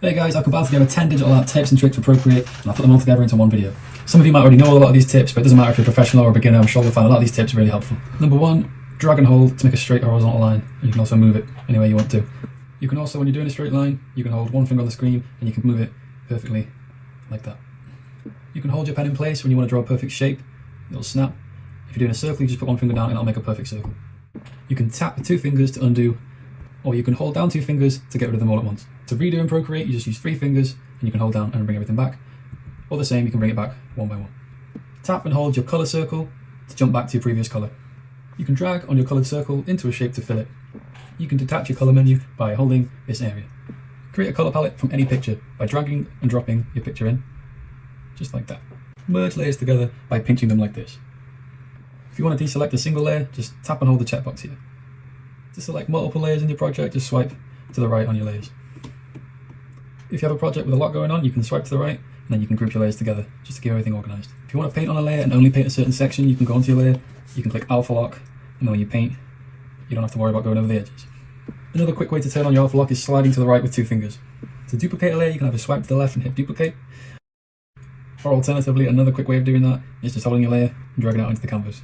Hey guys, I've compiled together 10 digital art tips and tricks for Procreate, and I'll put them all together into one video. Some of you might already know a lot of these tips, but it doesn't matter if you're a professional or a beginner. I'm sure you'll find a lot of these tips really helpful. Number 1, drag and hold to make a straight horizontal line. And you can also move it any way you want to. You can also, when you're doing a straight line, you can hold one finger on the screen and you can move it perfectly like that. You can hold your pen in place when you want to draw a perfect shape. It'll snap. If you're doing a circle, you just put one finger down and it'll make a perfect circle. You can tap with 2 fingers to undo, or you can hold down 2 fingers to get rid of them all at once. To redo in Procreate, you just use 3 fingers and you can hold down and bring everything back. Or the same, you can bring it back one by one. Tap and hold your color circle to jump back to your previous color. You can drag on your colored circle into a shape to fill it. You can detach your color menu by holding this area. Create a color palette from any picture by dragging and dropping your picture in, just like that. Merge layers together by pinching them like this. If you want to deselect a single layer, just tap and hold the checkbox here. To select multiple layers in your project, just swipe to the right on your layers. If you have a project with a lot going on, you can swipe to the right, and then you can group your layers together, just to keep everything organized. If you want to paint on a layer and only paint a certain section, you can go onto your layer, you can click Alpha Lock, and then when you paint, you don't have to worry about going over the edges. Another quick way to turn on your Alpha Lock is sliding to the right with 2 fingers. To duplicate a layer, you can either swipe to the left and hit duplicate, or alternatively, another quick way of doing that is just holding your layer and dragging it out into the canvas.